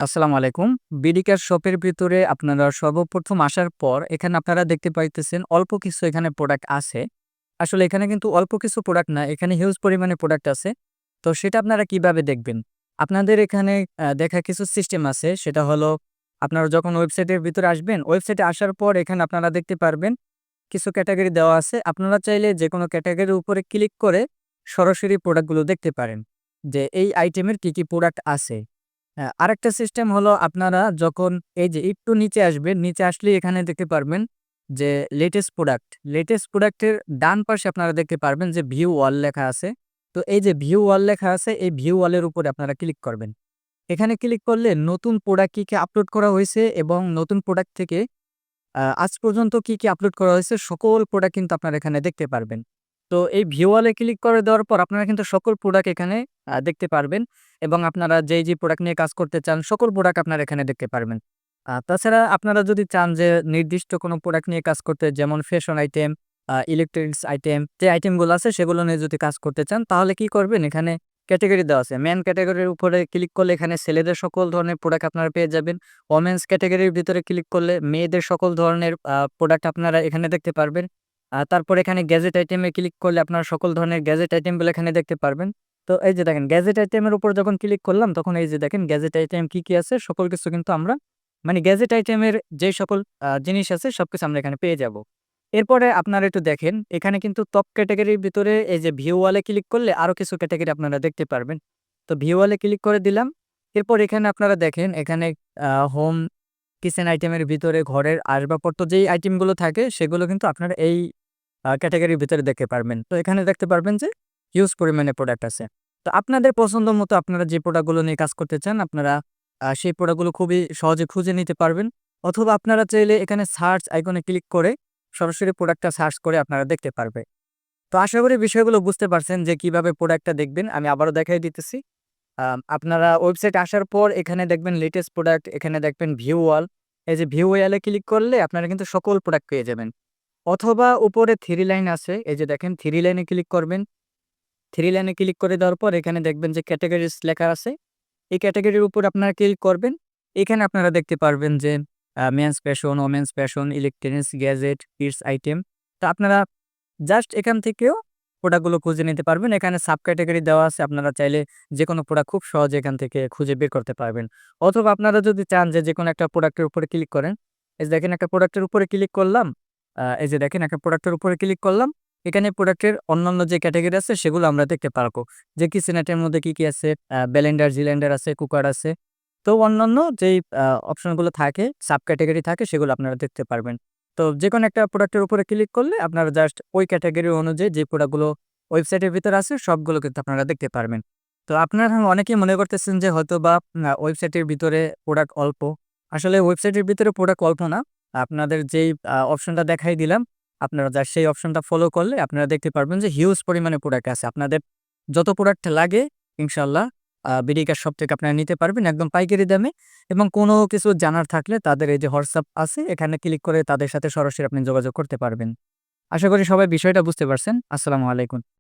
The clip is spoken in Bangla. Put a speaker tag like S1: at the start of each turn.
S1: আসসালামু আলাইকুম। বিডিকার শপের ভিতরে আপনারা সর্বপ্রথম আসার পর এখানে আপনারা দেখতে পাইতেছেন অল্প কিছু এখানে প্রোডাক্ট আছে। আসলে এখানে কিন্তু অল্প কিছু প্রোডাক্ট না, এখানে হিউজ পরিমাণে প্রোডাক্ট আছে। তো সেটা আপনারা কিভাবে দেখবেন? আপনাদের এখানে দেখার কিছু সিস্টেম আছে। সেটা হলো আপনারা যখন ওয়েবসাইটের ভিতরে আসবেন, ওয়েবসাইটে আসার পর এখানে আপনারা দেখতে পারবেন কিছু ক্যাটেগরি দেওয়া আছে। আপনারা চাইলে যেকোনো ক্যাটেগরির উপরে ক্লিক করে সরাসরি প্রোডাক্টগুলো দেখতে পারেন যে এই আইটেমের কি, কি প্রোডাক্ট আছে। হ্যাঁ, আরেকটা সিস্টেম হলো আপনারা যখন এই যে একটু নিচে আসবেন, নিচে আসলেই এখানে দেখতে পারবেন যে লেটেস্ট প্রোডাক্ট। লেটেস্ট প্রোডাক্টের ডান পাশে আপনারা দেখতে পারবেন যে ভিউ অল লেখা আছে। তো এই যে ভিউ অল লেখা আছে, এই ভিউ অলের উপরে আপনারা ক্লিক করবেন। এখানে ক্লিক করলে নতুন প্রোডাক্ট কি, কি আপলোড করা হয়েছে এবং নতুন প্রোডাক্ট থেকে আজ পর্যন্ত কি, কি আপলোড করা হয়েছে সকল প্রোডাক্ট কিন্তু আপনারা এখানে দেখতে পারবেন। তো এই ভিউ অলে ক্লিক করে দেওয়ার পর আপনারা কিন্তু সকল প্রোডাক্ট এখানে দেখতে পারবেন এবং আপনারা যে প্রোডাক্ট নিয়ে কাজ করতে চান সকল প্রোডাক্ট আপনারা এখানে দেখতে পারবেন। তাছাড়া আপনারা যদি চান যে নির্দিষ্ট কোনো প্রোডাক্ট নিয়ে কাজ করতে যেমন ফ্যাশন আইটেম, ইলেকট্রনিক্স আইটেম যে আইটেমগুলো আছে সেগুলো নিয়ে যদি কাজ করতে চান তাহলে কি করবেন এখানে ক্যাটেগরি দেওয়া আছে। মেন ক্যাটেগরির উপরে ক্লিক করলে এখানে ছেলেদের সকল ধরনের প্রোডাক্ট আপনারা পেয়ে যাবেন। ওমেন্স ক্যাটেগরির ভিতরে ক্লিক করলে মেয়েদের সকল ধরনের প্রোডাক্ট আপনারা এখানে দেখতে পারবেন। তারপর এখানে গ্যাজেট আইটেমে ক্লিক করলে আপনারা সকল ধরনের গ্যাজেট আইটেমগুলো এখানে দেখতে পারবেন। তো এই যে দেখেন গ্যাজেট আইটেমের উপর যখন ক্লিক করলাম তখন এই যে দেখেন গ্যাজেট আইটেম কি, কি আছে সকল কিছু কিন্তু আমরা মানে গ্যাজেট আইটেমের যে সকল জিনিস আছে সবকিছু আমরা এখানে পেয়ে যাব। এরপরে আপনারা একটু দেখেন এখানে কিন্তু টপ ক্যাটেগরির ভিতরে এই যে ভিউ ওয়ালে ক্লিক করলে আরো কিছু ক্যাটেগরি আপনারা দেখতে পারবেন। তো ভিউ ওয়ালে ক্লিক করে দিলাম। এরপর এখানে আপনারা দেখেন এখানে হোম কিচেন আইটেমের ভিতরে ঘরের আসবাবপত্র যেই আইটেমগুলো থাকে সেগুলো কিন্তু আপনারা এই ক্যাটেগরির ভিতরে দেখতে পারবেন। তো এখানে দেখতে পারবেন যে হিউজ পরিমাণে প্রোডাক্ট আছে। তো আপনাদের পছন্দ মতো আপনারা যে প্রোডাক্টগুলো নিয়ে কাজ করতে চান আপনারা সেই প্রোডাক্টগুলো খুবই সহজে খুঁজে নিতে পারবেন। অথবা আপনারা চাইলে এখানে সার্চ আইকনে ক্লিক করে সরাসরি প্রোডাক্টটা সার্চ করে আপনারা দেখতে পারবে। তো আশা করি বিষয়গুলো বুঝতে পারছেন যে কিভাবে প্রোডাক্টটা দেখবেন। আমি আবারও দেখাই দিতেছি। আপনারা ওয়েবসাইটে আসার পর এখানে দেখবেন লেটেস্ট প্রোডাক্ট, এখানে দেখবেন ভিউ ওয়াল। এই যে ভিউ ওয়ালে ক্লিক করলে আপনারা কিন্তু সকল প্রোডাক্ট পেয়ে যাবেন। অথবা উপরে 3 লাইন আছে, এই যে দেখেন 3 লাইনে ক্লিক করবেন। 3 লাইনে ক্লিক করে দেওয়ার পর এখানে দেখবেন যে ক্যাটেগরিজ লেখা আছে। এই ক্যাটেগরির উপর আপনারা ক্লিক করবেন। এখানে আপনারা দেখতে পারবেন যে men's fashion, women's fashion, electronics, gadget, kids item. তো আপনারা জাস্ট এখান থেকেও প্রোডাক্টগুলো খুঁজে নিতে পারবেন। এখানে সাব ক্যাটেগরি দেওয়া আছে। আপনারা চাইলে যেকোনো প্রোডাক্ট খুব সহজে এখান থেকে খুঁজে বের করতে পারবেন। অথবা আপনারা যদি চান যে যেকোনো একটা প্রোডাক্টের উপরে ক্লিক করেন। এই যে দেখেন একটা প্রোডাক্টের উপরে ক্লিক করলাম। এই যে দেখেন একটা প্রোডাক্টের উপরে ক্লিক করলাম। এখানে প্রোডাক্টের অন্যান্য যে ক্যাটেগরি আছে সেগুলো আমরা দেখতে পারবো। যে কিচেন আইটেমের মধ্যে কি, কি আছে? ব্লেন্ডার, জিলেন্ডার আছে, কুকার আছে। তো অন্যান্য যেই অপশনগুলো থাকে, সাব ক্যাটেগরি থাকে সেগুলো আপনারা দেখতে পারবেন। তো যেকোনো একটা প্রোডাক্টের উপরে ক্লিক করলে আপনারা জাস্ট ওই ক্যাটেগরি অনুযায়ী যে প্রোডাক্টগুলো ওয়েবসাইটের ভিতরে আছে সবগুলো কিন্তু আপনারা দেখতে পারবেন। তো আপনারা অনেকেই মনে করতেছেন যে হয়তোবা ওয়েবসাইটের ভিতরে প্রোডাক্ট অল্প। আসলে ওয়েবসাইটের ভিতরে প্রোডাক্ট অল্প না। আপনাদের যেই অপশনটা দেখাই দিলাম, আপনারা জাস্ট সেই অপশনটা ফলো করলে আপনারা দেখতে পারবেন যে হিউজ পরিমাণে প্রোডাক্ট আছে। আপনাদের যত প্রোডাক্ট লাগে ইনশাআল্লাহ বিডিকার শপ থেকে আপনারা নিতে পারবেন একদম পাইকারি দামে। এবং কোনো কিছু জানার থাকলে তাদের এই যে হোয়াটসঅ্যাপ আছে এখানে ক্লিক করে তাদের সাথে সরাসরি আপনি যোগাযোগ করতে পারবেন। আশা করি সবাই বিষয়টা বুঝতে পারছেন। আসসালামু আলাইকুম।